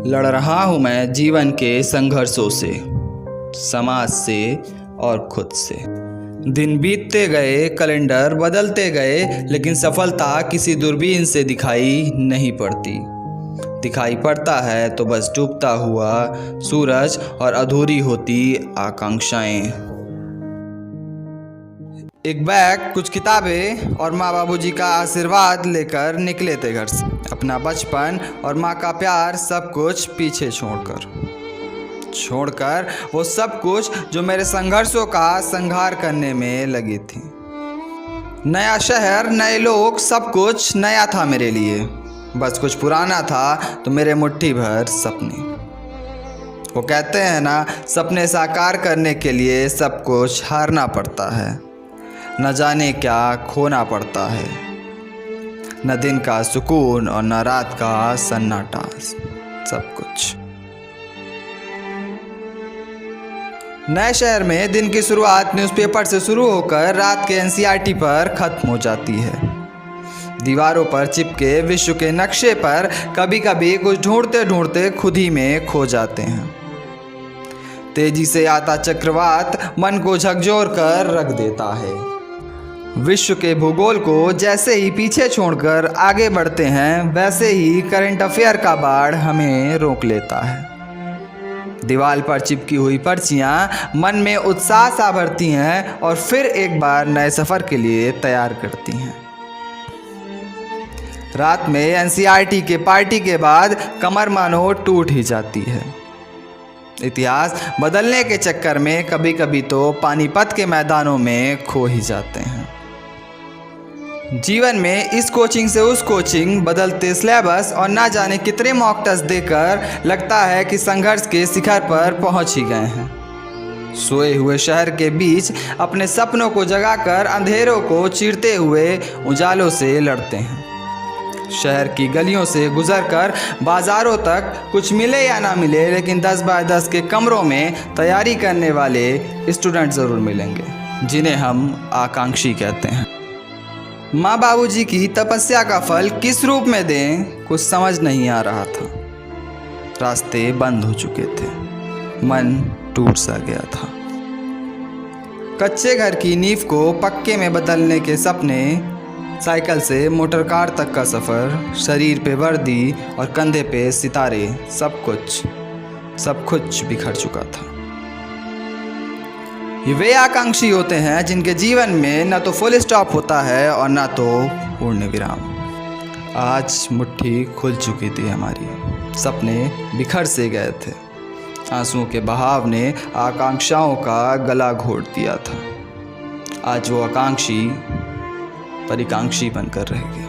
लड़ रहा हूँ मैं जीवन के संघर्षों से, समाज से और खुद से। दिन बीतते गए, कैलेंडर बदलते गए, लेकिन सफलता किसी दूरबीन से दिखाई नहीं पड़ती। दिखाई पड़ता है तो बस डूबता हुआ सूरज और अधूरी होती आकांक्षाएं। एक बैग, कुछ किताबें और माँ बाबूजी का आशीर्वाद लेकर निकले थे घर से। अपना बचपन और माँ का प्यार सब कुछ पीछे छोड़कर वो सब कुछ जो मेरे संघर्षों का संहार करने में लगी थी। नया शहर, नए लोग, सब कुछ नया था मेरे लिए। बस कुछ पुराना था तो मेरे मुट्ठी भर सपने। वो कहते हैं ना, सपने साकार करने के लिए सब कुछ हारना पड़ता है। न जाने क्या खोना पड़ता है, न दिन का सुकून और न रात का सन्नाटा, सब कुछ। नए शहर में दिन की शुरुआत न्यूज़पेपर से शुरू होकर रात के एनसीईआरटी पर खत्म हो जाती है। दीवारों पर चिपके विश्व के नक्शे पर कभी कभी कुछ ढूंढते ढूंढते खुद ही में खो जाते हैं। तेजी से आता चक्रवात मन को झकझोर कर रख देता है। विश्व के भूगोल को जैसे ही पीछे छोड़कर आगे बढ़ते हैं, वैसे ही करंट अफेयर का बाढ़ हमें रोक लेता है। दीवार पर चिपकी हुई पर्चियां मन में उत्साह सा भरती हैं और फिर एक बार नए सफ़र के लिए तैयार करती हैं। रात में एनसीईआरटी के पार्टी के बाद कमर मानो टूट ही जाती है। इतिहास बदलने के चक्कर में कभी कभी तो पानीपत के मैदानों में खो ही जाते हैं। जीवन में इस कोचिंग से उस कोचिंग, बदलते सिलेबस और ना जाने कितने मॉक टेस्ट देकर लगता है कि संघर्ष के शिखर पर पहुंच ही गए हैं। सोए हुए शहर के बीच अपने सपनों को जगाकर अंधेरों को चीरते हुए उजालों से लड़ते हैं। शहर की गलियों से गुजरकर बाजारों तक, कुछ मिले या ना मिले, लेकिन 10 बाय 10 के कमरों में तैयारी करने वाले स्टूडेंट ज़रूर मिलेंगे, जिन्हें हम आकांक्षी कहते हैं। माँ बाबूजी की तपस्या का फल किस रूप में दें, कुछ समझ नहीं आ रहा था। रास्ते बंद हो चुके थे, मन टूट सा गया था। कच्चे घर की नींव को पक्के में बदलने के सपने, साइकिल से मोटर कार तक का सफ़र, शरीर पे वर्दी और कंधे पे सितारे, सब कुछ बिखर चुका था। ये वे आकांक्षी होते हैं जिनके जीवन में न तो फुल स्टॉप होता है और न तो पूर्ण विराम। आज मुट्ठी खुल चुकी थी हमारी, सपने बिखर से गए थे। आंसुओं के बहाव ने आकांक्षाओं का गला घोट दिया था। आज वो आकांक्षी परिकांक्षी बनकर रह गया।